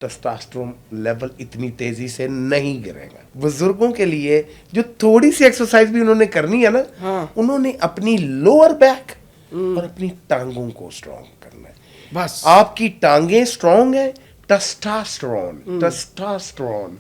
Testosterone level इतनी तेजी से नहीं गिरेगा। बुजुर्गों के लिए जो थोड़ी सी एक्सरसाइज भी उन्होंने करनी है ना, उन्होंने अपनी लोअर बैक और अपनी टांगों को स्ट्रांग करना है। बस आपकी टांगें स्ट्रांग है, टेस्टोस्टेरोन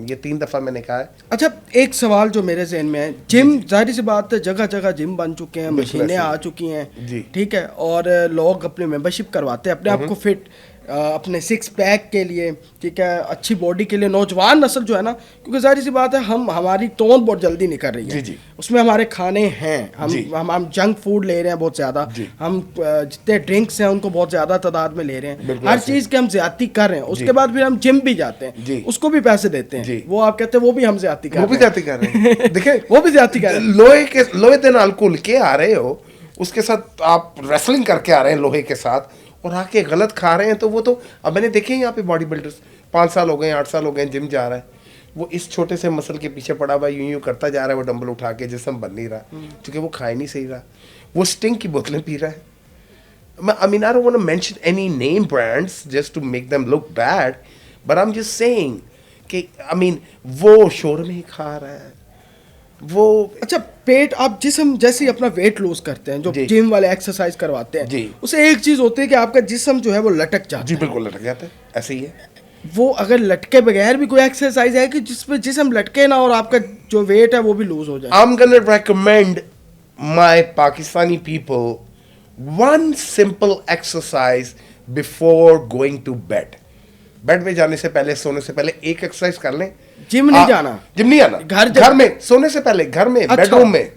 ये 3 दफा मैंने कहा है। अच्छा, एक सवाल जो मेरे जहन में है, जिम जाहिर सी बात है जगह जगह जिम बन चुके हैं, मशीनें आ चुकी हैं, ठीक है, और लोग अपनी मेंबरशिप करवाते हैं अपने आप को फिट, अपने 6 पैक के लिए, ठीक है, अच्छी बॉडी के लिए। नौजवान नस्ल जो है ना, क्योंकि जाहिर सी बात है हमारी तोंद बहुत जल्दी निकल रही है, जी। उसमें हमारे खाने हैं, हम जंक फूड ले रहे हैं बहुत ज़्यादा, हम जितने ड्रिंक्स हैं उनको बहुत ज़्यादा तादाद में ले रहे हैं, हर चीज़ के हम ज्यादती कर रहे हैं। उसके बाद फिर हम जिम भी जाते हैं, उसको भी पैसे देते हैं, वो आप कहते हैं वो भी हम ज्यादती कर रहे हैं देखें वो भी ज्यादती कर रहे हैं। लोहे के नाल कुल के आ रहे हो, उसके साथ आप रेसलिंग करके आ रहे हैं लोहे के साथ, और आके गलत खा रहे हैं। तो वो तो अब मैंने देखे यहाँ पे बॉडी बिल्डर्स 5 साल हो गए, 8 साल हो गए, जिम जा रहा है, वो इस छोटे से मसल के पीछे पड़ा हुआ यूं करता जा रहा है, वो डंबल उठा के, जिस्म बन नहीं रहा क्योंकि वो खा ही नहीं सही रहा, वो स्टिंग की बोतलें पी रहा है। I mean, I don't want to mention any name brands just to make them look bad, but I'm just saying कि I mean, वो शोर में ही खा रहा है वो। अच्छा, पेट आप जिस्म जैसे अपना वेट लूज करते हैं, जो जिम वाले एक्सरसाइज करवाते हैं, उसे एक चीज होती है कि आपका जिस्म जो है वो लटक जाता है। जी बिल्कुल लटक जाता है, ऐसे ही है। वो अगर लटके बगैर भी कोई एक्सरसाइज है कि जिसमें जिस्म लटके ना और आपका जो वेट है वो भी लूज हो जाए। I'm gonna recommend my Pakistani people one simple exercise before going to bed. Bed में जाने से पहले, सोने से पहले एक एक्सरसाइज कर लें। जिम नहीं जाना, जिम नहीं आना, घर में सोने से पहले, घर में, बेडरूम में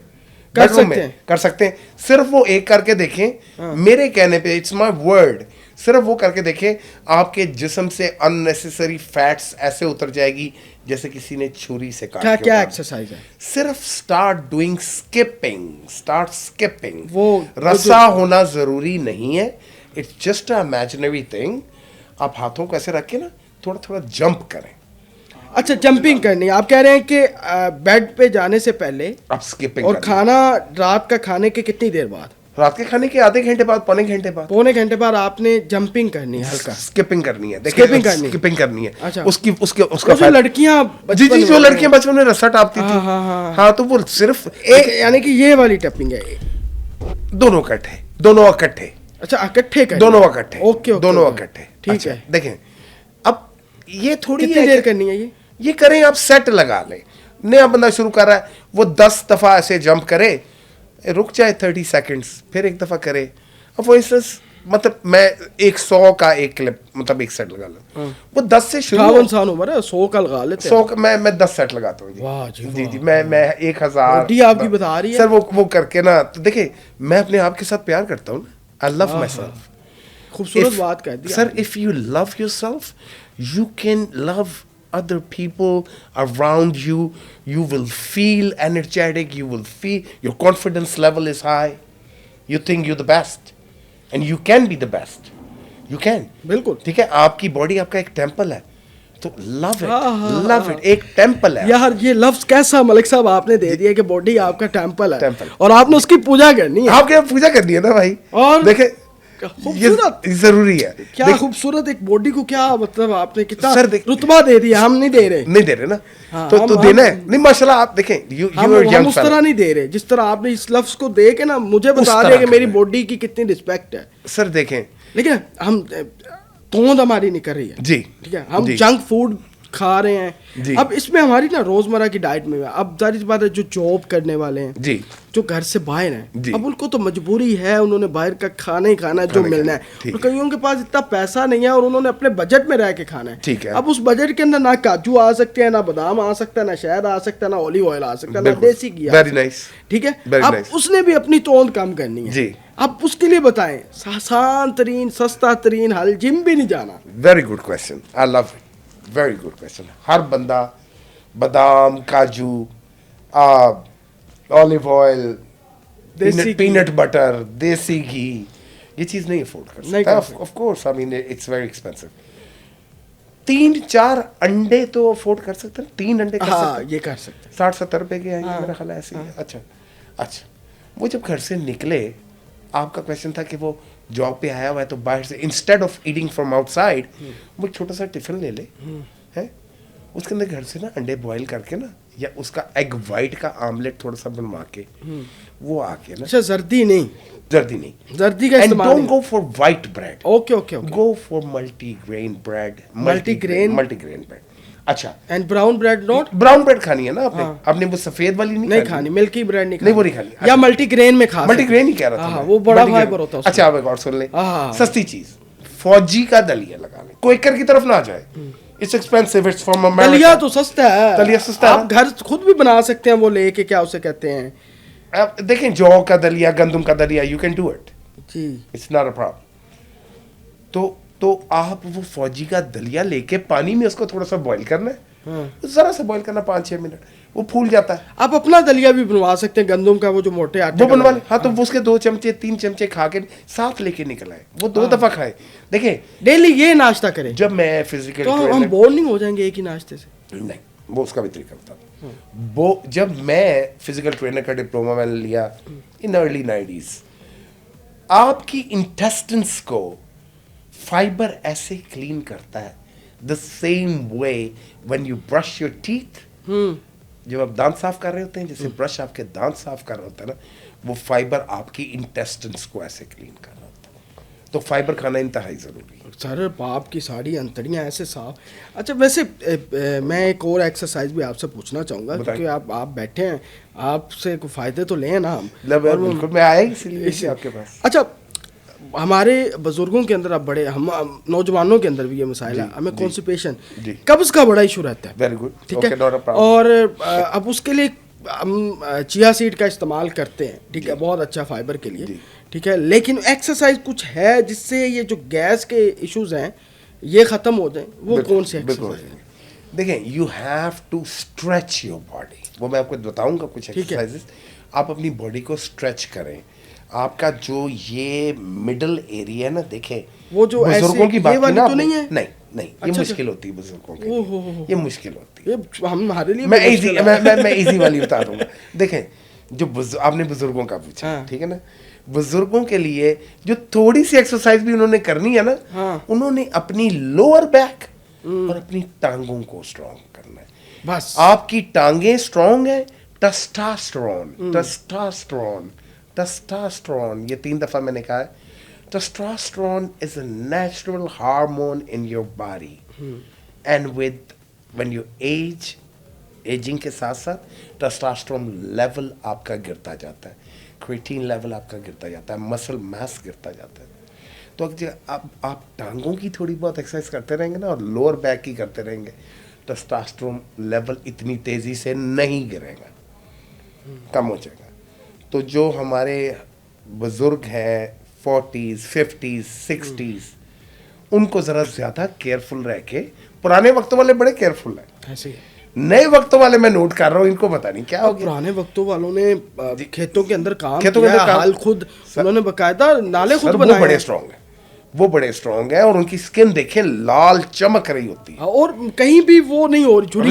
कर सकते हैं। सिर्फ वो एक करके देखें, मेरे कहने पे, इट्स माय वर्ड, सिर्फ वो करके देखें, आपके जिस्म से अननेसेसरी फैट्स ऐसे उतर जाएगी जैसे किसी ने छुरी से काटा। क्या एक्सरसाइज है? सिर्फ स्टार्ट डूइंग स्किपिंग। वो रस्सा होना जरूरी नहीं है, it's just a imaginary thing. आप हाथों को ऐसे रख के ना थोड़ा थोड़ा जंप करें। अच्छा, जंपिंग करनी है। आप कह रहे हैं कि बेड पे जाने से पहले आप स्किपिंग और खाना रात का खाने के कितनी देर बाद? रात के खाने के आधे घंटे बाद, पौने घंटे बाद आपने जंपिंग करनी है, हल्का स्किपिंग करनी है। स्किपिंग करनी है। अच्छा, उसका जो लड़कियां जी जो लड़कियां बचपन में रस्सा टापती थी, हाँ, तो वो सिर्फ यानी कि ये वाली टपिंग है, दोनों इकट्ठे। अच्छा, इकट्ठे कर, दोनों इकट्ठे, ओके, दोनों इकट्ठे, ठीक है। देखें अब ये थोड़ी कितनी देर करनी है ये करें आप, सेट लगा लें। नया बंदा शुरू कर रहा है, वो 10 दफा ऐसे जंप करे, रुक जाए 30 सेकंड्स, फिर एक दफा करे। अब वो इंस्टेंस, मतलब मैं 100 का एक क्लिप, मतलब एक सेट लगा लूं, वो 10 से शुरू। 52 उम्र है, 100 का लगा लेते हैं। 100 मैं 10 सेट लगाता हूँ जी। मैं 1000 आपकी बता रही है सर, वो करके ना, तो देखिए मैं अपने आप के साथ प्यार करता हूँ, आई लव माई सेल्फ। खूबसूरत बात कह दी sir. If you love yourself, you can love other people around you. You will feel energetic, you will feel your confidence level is high, you think you're the best and you can be the best, you can, बिल्कुल, ठीक है। आपकी body आपका एक temple है, तो love it, एक temple है यार। ये लफ्ज कैसा मलिक साहब आपने दे दिया कि बॉडी आपका टेम्पल है, और आपने उसकी पूजा करनी है। आपके पूजा करनी है ना भाई, और देखे खूबसूरत जरूरी है। क्या खूबसूरत एक बॉडी को, क्या मतलब आपने कितना रुतबा दे दिया। हम नहीं दे रहे ना, तो देना है नहीं, माशाल्लाह। आप देखें, हम उस तरह नहीं दे रहे जिस तरह आपने इस लफ्ज को दे के ना मुझे बता दिया कि मेरी बॉडी की कितनी रिस्पेक्ट है। सर देखें, लेकिन हम तोंद हमारी नहीं कर रही है जी, ठीक है, हम जंक फूड खा रहे हैं। अब इसमें हमारी ना रोजमर्रा की डाइट में, अब जाहिर सी बात है, जो जॉब करने वाले हैं जी, जो घर से बाहर हैं, अब उनको तो मजबूरी है, उन्होंने बाहर का खाना ही खाना है जो मिलना है, और कईयों के पास इतना पैसा नहीं है और उन्होंने अपने बजट में रह के खाना है, ठीक है। अब उस बजट के अंदर ना काजू आ सकते हैं, ना बादाम आ सकता है, ना शहद आ सकता है, ना ऑलिव ऑयल आ सकता है, ना देसी घी, वेरी नाइस, ठीक है। अब उसने भी अपनी तोंद कम करनी है। अब उसके लिए बताएं आसान तरीन, सस्ता तरीन हल, जिम भी नहीं जाना। Very good question, I love it, very good question. हर बंदा बादाम, काजू, ऑलिव ऑयल, पीनट बटर, देसी घी, ये चीज नहीं अफोर्ड कर सकता। Of course, I mean it's very expensive. 3-4 अंडे तो अफोर्ड कर सकते हैं, 3 अंडे कर सकते हैं, ये कर सकते हैं, 60-70 रुपए के आएंगे मेरा ख्याल है ऐसे ही। अच्छा, वो जब घर से निकले, आपका क्वेश्चन था कि वो जॉब पे आया हुआ है तो बाहर से instead of eating from outside वो छोटा सा टिफिन ले ले है, उसके अंदर घर से ना अंडे बॉईल करके ना, या उसका एग वाइट का आमलेट थोड़ा सा बनवा के वो आके ना, अच्छा जर्दी नहीं का इस्तेमाल, don't go for white bread, okay, go for multigrain bread, multigrain bread. अच्छा, and brown bread not, brown bread खानी है ना आपने, आपने वो सफेद वाली नहीं खानी, मिल्की ब्रेड नहीं वो नहीं खानी, या मल्टीग्रेन में खा, मल्टीग्रेन ही कह रहा था, वो बड़ा फाइबर होता है। अच्छा आप एक और सुन ले, सस्ती चीज, फौजी का दलिया लगा ले, क्वेकर की तरफ ना जाए, it's expensive, it's from America. दलिया तो सस्ता है, दलिया सस्ता है, आप घर खुद भी बना सकते हैं, वो लेके क्या उसे कहते हैं, आप देखें जौ का दलिया, गंदम का दलिया, यू कैन डू इट जी, इट्स नॉट अ प्रॉब्लम। तो आप वो फौजी का दलिया लेके पानी में उसको थोड़ा सा बॉईल करना है, जरा सा बॉईल करना 5-6 मिनट, वो फूल जाता है। आप अपना दलिया भी बनवा सकते हैं, गंदम का वो जो मोटे आटे वो बनवा ले, हाँ, तो उसके 2 चमचे 3 चमचे खा के साथ लेके निकल आए, वो 2 दफा खाए, देखें डेली ये नाश्ता करें। जब मैं फिजिकल तो हम बोर नहीं हो जाएंगे एक ही नाश्ते से? नहीं, वो उसका भी तरीका बता दूं। वो जब मैं फिजिकल ट्रेनर का डिप्लोमा मैंने लिया इन अर्ली 90s, आपकी इंटेस्टिन्स को फाइबर ऐसे क्लीन करता है, the same way when you brush your teeth, जब आप दांत साफ कर रहे होते हैं, जैसे ब्रश आपके दांत साफ कर रहा होता है ना, वो फाइबर आपकी इंटेस्टिन्स को ऐसे क्लीन कर रहा होता है, तो फाइबर खाना इंतहाई जरूरी है। सर बाप की सारी अंतड़ियाँ ऐसे साफ। अच्छा वैसे मैं एक और एक्सरसाइज भी आपसे पूछना चाहूँगा, क्योंकि आप बैठे हैं, आपसे कोई फ़ायदे तो लें ना हम। बिल्कुल, मैं आया इसलिए आपके पास। अच्छा, हमारे बुजुर्गों के अंदर, अब बड़े हम नौजवानों के अंदर भी ये मसाइल है, हमें कॉन्स्टिपेशन, कब्ज का बड़ा इशू रहता है। वेरी गुड, ठीक है, और अब उसके लिए हम चिया सीड का इस्तेमाल करते हैं, ठीक है, बहुत अच्छा फाइबर के लिए, ठीक है, लेकिन एक्सरसाइज कुछ है जिससे ये जो गैस के इश्यूज हैं ये ख़त्म हो जाए, वो कौन सी एक्सरसाइज है? देखें, you have to stretch your body, वो मैं आपको बताऊंगा कुछ एक्सरसाइजेस, आप अपनी बॉडी को स्ट्रेच करें। आपका जो ये मिडल एरिया ना, देखें, वो जो बुजुर्गों की बात तो नहीं है, नहीं, ये मुश्किल होती है बुजुर्गों के लिए, ये मुश्किल होती है, ये हमारे लिए मैं इजी वाली बता दूंगा। देखें, जो आपने बुजुर्गों का पूछा, ठीक है ना, बुजुर्गों के लिए जो थोड़ी सी एक्सरसाइज भी उन्होंने करनी है ना, उन्होंने अपनी लोअर बैक और अपनी टांगों को स्ट्रॉन्ग करना है, बस। आपकी टांगें स्ट्रॉन्ग है, टेस्टोस्टेरोन, ये 3 दफा मैंने कहा है। Testosterone is a natural hormone in your body, and when you ageing के साथ साथ टेस्टोस्टेरोन लेवल आपका गिरता जाता है, क्रिएटिन लेवल आपका गिरता जाता है, मसल मास गिरता जाता है। तो अगर आप टांगों की थोड़ी बहुत एक्सरसाइज करते रहेंगे ना, और लोअर बैक की करते रहेंगे, टेस्टोस्टेरोन लेवल इतनी तेजी से नहीं गिरेगा, कम हो जाएगा। तो जो हमारे बुजुर्ग हैं 40s, 50s, 60s, उनको ज़रा ज़्यादा केयरफुल रह के, पुराने वक्तों वाले बड़े केयरफुल हैं, ऐसे नए वक्तों वाले मैं नोट कर रहा हूँ, इनको पता नहीं क्या हो गया। पुराने वक्तों वालों ने खेतों के अंदर काम किया, हाल खुद उन्होंने बकायदा नाले खुद बनाए, बड़े स्ट्रॉन्ग है, वो बड़े स्ट्रॉन्ग है, और उनकी स्किन देखें लाल चमक रही होती है, और कहीं भी वो नहीं हो रही,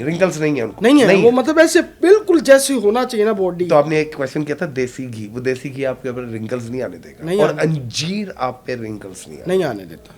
रिंकल्स नहीं है उनको, नहीं है वो, मतलब ऐसे बिल्कुल जैसे होना चाहिए ना बॉडी। तो आपने एक क्वेश्चन किया था देसी घी, वो देसी घी आपके ऊपर रिंकल्स नहीं आने देगा, और अंजीर आप पे रिंकल्स नहीं आने देता।